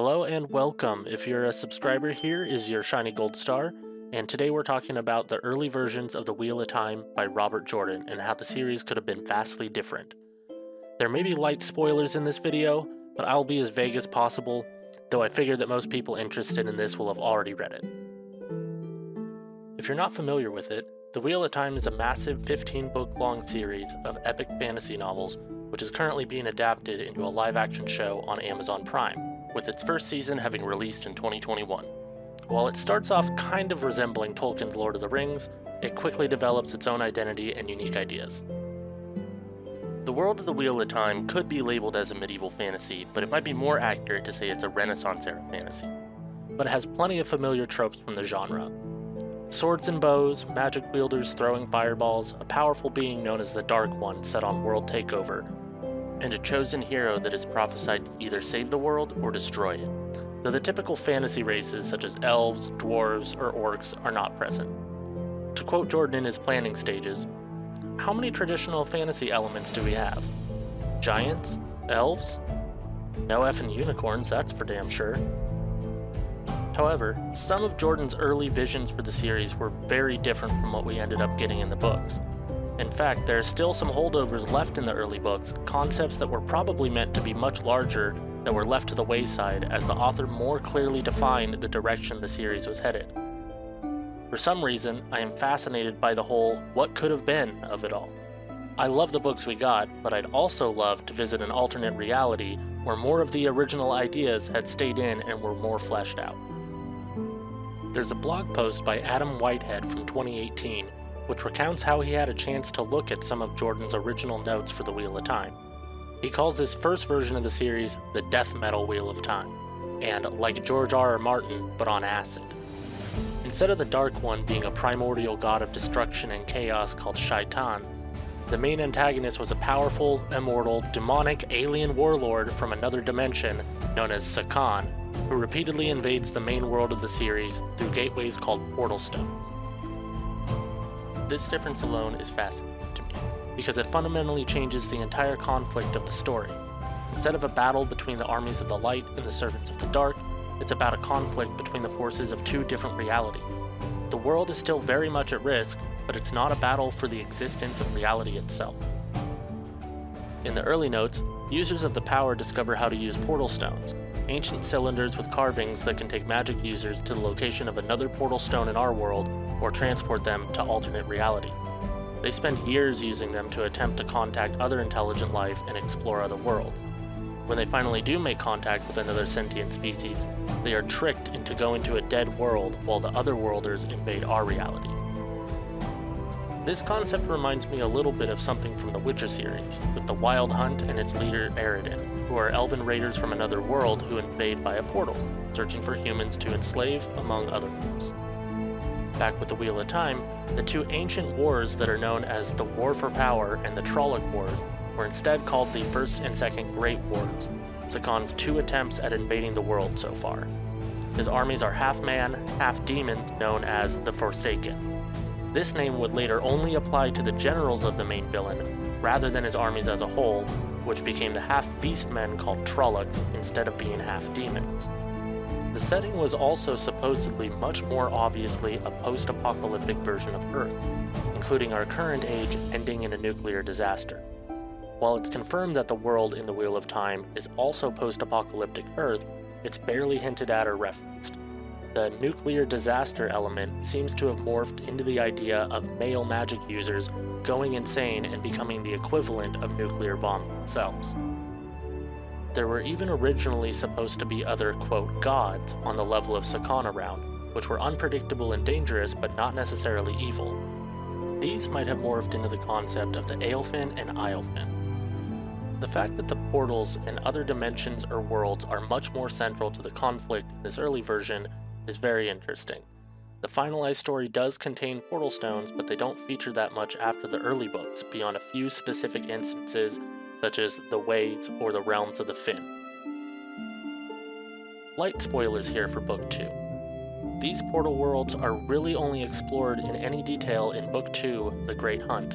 Hello and welcome. If you're a subscriber, here is your shiny gold star, and today we're talking about the early versions of the Wheel of Time by Robert Jordan and how the series could have been vastly different. There may be light spoilers in this video, but I'll be as vague as possible, though I figure that most people interested in this will have already read it. If you're not familiar with it, the Wheel of Time is a massive 15-book long series of epic fantasy novels which is currently being adapted into a live-action show on Amazon Prime, with its first season having released in 2021. While it starts off kind of resembling Tolkien's Lord of the Rings, it quickly develops its own identity and unique ideas. The world of the Wheel of Time could be labeled as a medieval fantasy, but it might be more accurate to say it's a Renaissance-era fantasy. But it has plenty of familiar tropes from the genre. Swords and bows, magic wielders throwing fireballs, a powerful being known as the Dark One set on world takeover, and a chosen hero that is prophesied to either save the world or destroy it, though the typical fantasy races such as elves, dwarves, or orcs are not present. To quote Jordan in his planning stages, how many traditional fantasy elements do we have? Giants? Elves? No effing unicorns, that's for damn sure. However, some of Jordan's early visions for the series were very different from what we ended up getting in the books. In fact, there are still some holdovers left in the early books, concepts that were probably meant to be much larger that were left to the wayside as the author more clearly defined the direction the series was headed. For some reason, I am fascinated by the whole what could have been of it all. I love the books we got, but I'd also love to visit an alternate reality where more of the original ideas had stayed in and were more fleshed out. There's a blog post by Adam Whitehead from 2018 which recounts how he had a chance to look at some of Jordan's original notes for the Wheel of Time. He calls this first version of the series the death metal Wheel of Time, and like George R.R. Martin, but on acid. Instead of the Dark One being a primordial god of destruction and chaos called Shaitan, the main antagonist was a powerful, immortal, demonic alien warlord from another dimension known as Sakan, who repeatedly invades the main world of the series through gateways called portal stones. This difference alone is fascinating to me, because it fundamentally changes the entire conflict of the story. Instead of a battle between the armies of the light and the servants of the dark, it's about a conflict between the forces of two different realities. The world is still very much at risk, but it's not a battle for the existence of reality itself. In the early notes, users of the power discover how to use portal stones, ancient cylinders with carvings that can take magic users to the location of another portal stone in our world or transport them to alternate reality. They spend years using them to attempt to contact other intelligent life and explore other worlds. When they finally do make contact with another sentient species, they are tricked into going to a dead world while the other worlders invade our reality. This concept reminds me a little bit of something from the Witcher series, with the Wild Hunt and its leader Eredin, who are elven raiders from another world who invade via portals, searching for humans to enslave, among other things. Back with the Wheel of Time, the two ancient wars that are known as the War for Power and the Trolloc Wars were instead called the First and Second Great Wars, Sakan's two attempts at invading the world so far. His armies are half man, half demons known as the Forsaken. This name would later only apply to the generals of the main villain, rather than his armies as a whole, which became the half-beast men called Trollocs instead of being half-demons. The setting was also supposedly much more obviously a post-apocalyptic version of Earth, including our current age ending in a nuclear disaster. While it's confirmed that the world in the Wheel of Time is also post-apocalyptic Earth, it's barely hinted at or referenced. The nuclear disaster element seems to have morphed into the idea of male magic users going insane and becoming the equivalent of nuclear bombs themselves. There were even originally supposed to be other, quote, gods on the level of Sakan around, which were unpredictable and dangerous but not necessarily evil. These might have morphed into the concept of the Aelfin and Iolfin. The fact that the portals and other dimensions or worlds are much more central to the conflict in this early version is very interesting. The finalized story does contain portal stones, but they don't feature that much after the early books, beyond a few specific instances such as the Ways or the Realms of the Finn. Light spoilers here for Book 2. These portal worlds are really only explored in any detail in Book 2, The Great Hunt.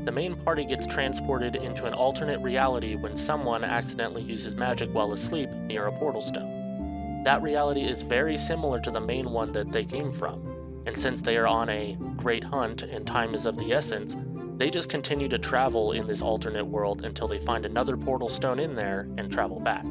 The main party gets transported into an alternate reality when someone accidentally uses magic while asleep near a portal stone. that reality is very similar to the main one that they came from, and since they are on a great hunt and time is of the essence, they just continue to travel in this alternate world until they find another portal stone in there and travel back.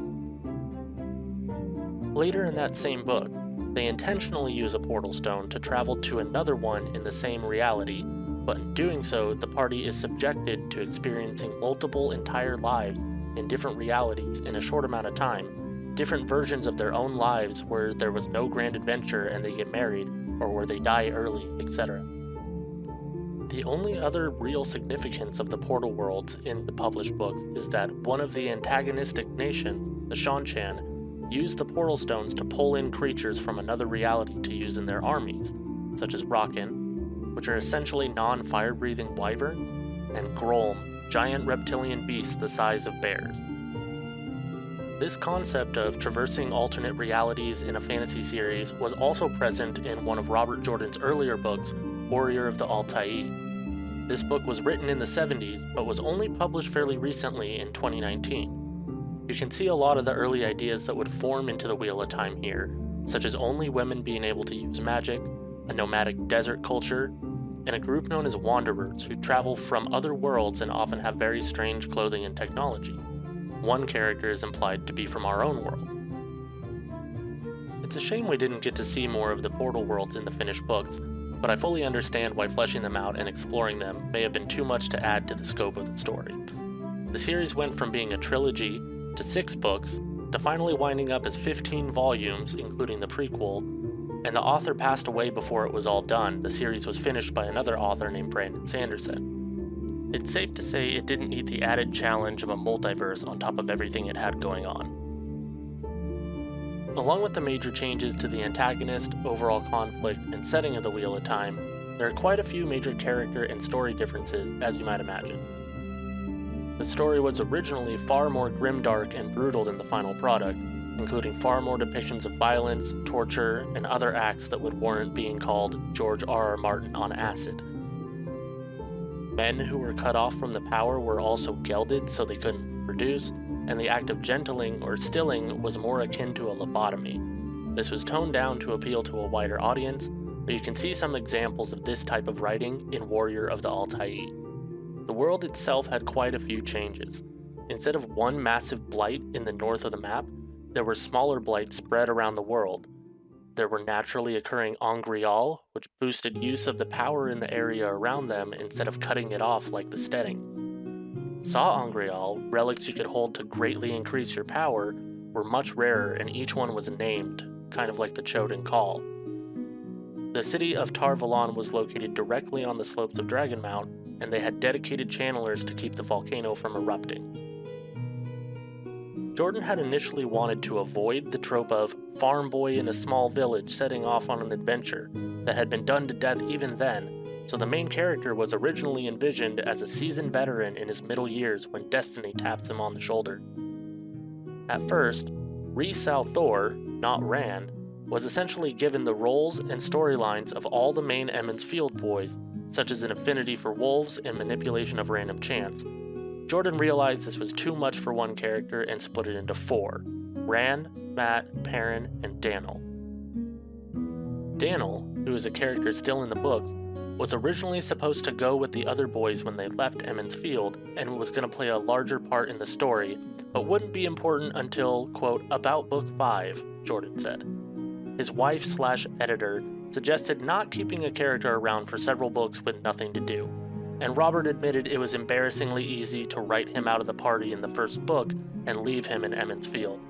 Later in that same book, they intentionally use a portal stone to travel to another one in the same reality, but in doing so, the party is subjected to experiencing multiple entire lives in different realities in a short amount of time, different versions of their own lives where there was no grand adventure and they get married, or where they die early, etc. The only other real significance of the portal worlds in the published books is that one of the antagonistic nations, the Shanchan, used the portal stones to pull in creatures from another reality to use in their armies, such as Rocken, which are essentially non-fire-breathing wyverns, and Grolm, giant reptilian beasts the size of bears. This concept of traversing alternate realities in a fantasy series was also present in one of Robert Jordan's earlier books, Warrior of the Altai. This book was written in the 70s, but was only published fairly recently in 2019. You can see a lot of the early ideas that would form into the Wheel of Time here, such as only women being able to use magic, a nomadic desert culture, and a group known as Wanderers who travel from other worlds and often have very strange clothing and technology. One character is implied to be from our own world. It's a shame we didn't get to see more of the portal worlds in the finished books, but I fully understand why fleshing them out and exploring them may have been too much to add to the scope of the story. The series went from being a trilogy to 6 books, to finally winding up as 15 volumes, including the prequel, and the author passed away before it was all done. The series was finished by another author named Brandon Sanderson. It's safe to say it didn't need the added challenge of a multiverse on top of everything it had going on. Along with the major changes to the antagonist, overall conflict, and setting of the Wheel of Time, there are quite a few major character and story differences, as you might imagine. The story was originally far more grimdark and brutal than the final product, including far more depictions of violence, torture, and other acts that would warrant being called George R.R. Martin on acid. Men who were cut off from the power were also gelded so they couldn't produce, and the act of gentling or stilling was more akin to a lobotomy. This was toned down to appeal to a wider audience, but you can see some examples of this type of writing in Warrior of the Altai. The world itself had quite a few changes. Instead of one massive blight in the north of the map, there were smaller blights spread around the world. There were naturally occurring Angreal, which boosted use of the power in the area around them instead of cutting it off like the Steadings. Saw Angreal, relics you could hold to greatly increase your power, were much rarer and each one was named, kind of like the Choden Call. The city of Tar-Valon was located directly on the slopes of Dragonmount, and they had dedicated channelers to keep the volcano from erupting. Jordan had initially wanted to avoid the trope of farm boy in a small village setting off on an adventure that had been done to death even then, so the main character was originally envisioned as a seasoned veteran in his middle years when destiny taps him on the shoulder. At first, Rhys-Sal Thor, not Rand, was essentially given the roles and storylines of all the main Emmons Field boys, such as an affinity for wolves and manipulation of random chance. Jordan realized this was too much for one character and split it into 4: Rand, Matt, Perrin, and Daniel. Daniel, who is a character still in the books, was originally supposed to go with the other boys when they left Emmons Field and was going to play a larger part in the story, but wouldn't be important until, quote, about book 5, Jordan said. His wife/editor suggested not keeping a character around for several books with nothing to do, and Robert admitted it was embarrassingly easy to write him out of the party in the first book and leave him in Emmons Field.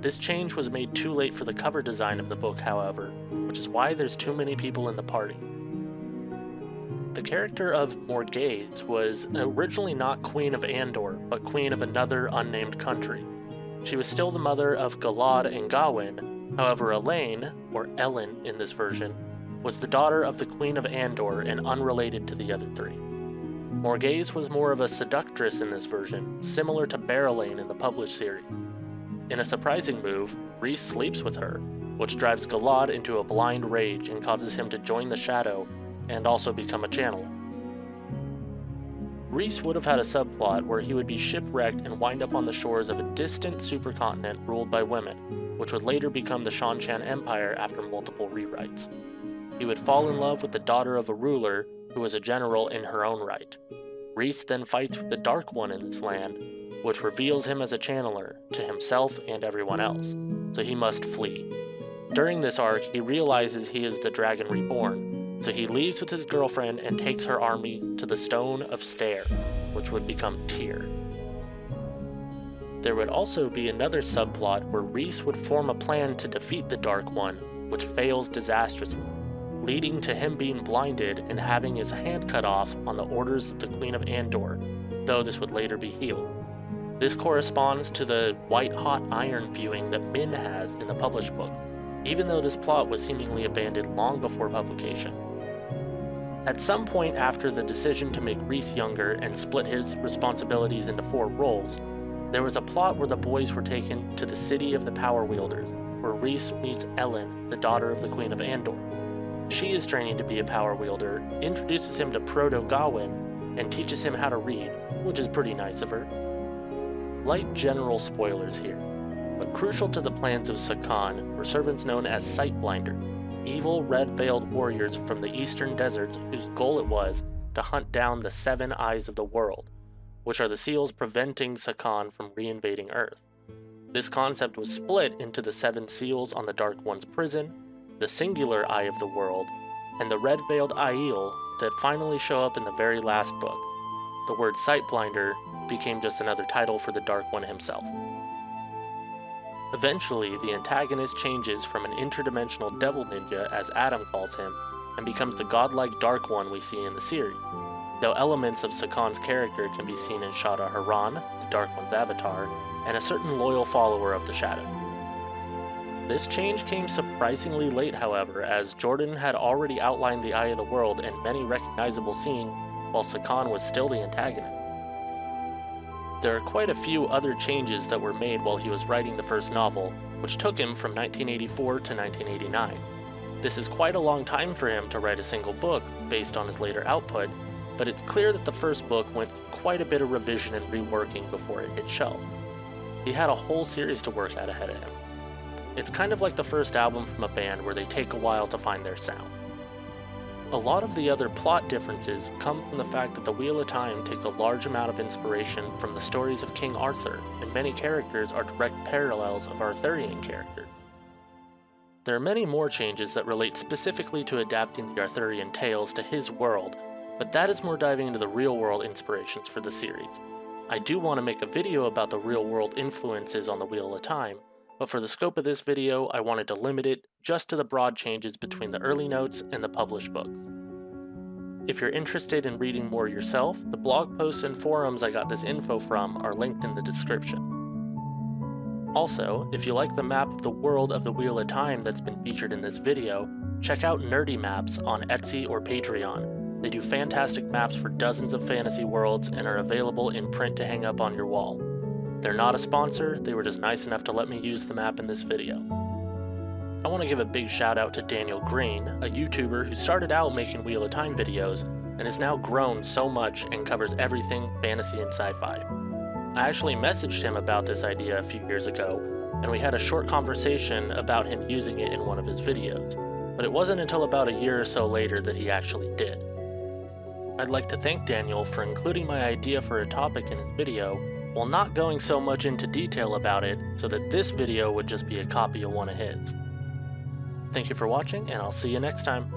This change was made too late for the cover design of the book, however, which is why there's too many people in the party. The character of Morgaze was originally not Queen of Andor, but Queen of another unnamed country. She was still the mother of Galad and Gawain, however Elaine, or Ellen in this version, was the daughter of the Queen of Andor and unrelated to the other 3. Morgaze was more of a seductress in this version, similar to Barrelane in the published series. In a surprising move, Rhys sleeps with her, which drives Galad into a blind rage and causes him to join the Shadow and also become a channeler. Reese would have had a subplot where he would be shipwrecked and wind up on the shores of a distant supercontinent ruled by women, which would later become the Shanshan Empire after multiple rewrites. He would fall in love with the daughter of a ruler who was a general in her own right. Reese then fights with the Dark One in this land, which reveals him as a channeler to himself and everyone else, so he must flee. During this arc, he realizes he is the Dragon Reborn, so he leaves with his girlfriend and takes her army to the Stone of Stare, which would become Tyr. There would also be another subplot where Reese would form a plan to defeat the Dark One, which fails disastrously, leading to him being blinded and having his hand cut off on the orders of the Queen of Andor, though this would later be healed. This corresponds to the white-hot iron viewing that Min has in the published books, even though this plot was seemingly abandoned long before publication. At some point after the decision to make Reese younger and split his responsibilities into 4 roles, there was a plot where the boys were taken to the City of the Power Wielders, where Reese meets Ellen, the daughter of the Queen of Andor. She is training to be a power wielder, introduces him to Proto-Gawain, and teaches him how to read, which is pretty nice of her. Light general spoilers here, but crucial to the plans of Sakan were servants known as Sightblinders, evil red-veiled warriors from the eastern deserts whose goal it was to hunt down the 7 eyes of the world, which are the seals preventing Sakan from reinvading Earth. This concept was split into the 7 seals on the Dark One's prison, the singular Eye of the World, and the red-veiled Aiel that finally show up in the very last book. The word Sightblinder became just another title for the Dark One himself. Eventually, the antagonist changes from an interdimensional devil ninja, as Adam calls him, and becomes the godlike Dark One we see in the series, though elements of Sakan's character can be seen in Shada Haran, the Dark One's avatar, and a certain loyal follower of the Shadow. This change came surprisingly late, however, as Jordan had already outlined the Eye of the World in many recognizable scenes, while Sakan was still the antagonist. There are quite a few other changes that were made while he was writing the first novel, which took him from 1984 to 1989. This is quite a long time for him to write a single book based on his later output, but it's clear that the first book went through quite a bit of revision and reworking before it hit shelves. He had a whole series to work at ahead of him. It's kind of like the first album from a band where they take a while to find their sound. A lot of the other plot differences come from the fact that the Wheel of Time takes a large amount of inspiration from the stories of King Arthur, and many characters are direct parallels of Arthurian characters. There are many more changes that relate specifically to adapting the Arthurian tales to his world, but that is more diving into the real-world inspirations for the series. I do want to make a video about the real-world influences on the Wheel of Time, but for the scope of this video, I wanted to limit it just to the broad changes between the early notes and the published books. If you're interested in reading more yourself, the blog posts and forums I got this info from are linked in the description. Also, if you like the map of the world of the Wheel of Time that's been featured in this video, check out Nerdy Maps on Etsy or Patreon. They do fantastic maps for dozens of fantasy worlds and are available in print to hang up on your wall. They're not a sponsor, they were just nice enough to let me use the map in this video. I want to give a big shout out to Daniel Greene, a YouTuber who started out making Wheel of Time videos and has now grown so much and covers everything fantasy and sci-fi. I actually messaged him about this idea a few years ago, and we had a short conversation about him using it in one of his videos, but it wasn't until about a year or so later that he actually did. I'd like to thank Daniel for including my idea for a topic in his video, while not going so much into detail about it so that this video would just be a copy of one of his. Thank you for watching, and I'll see you next time.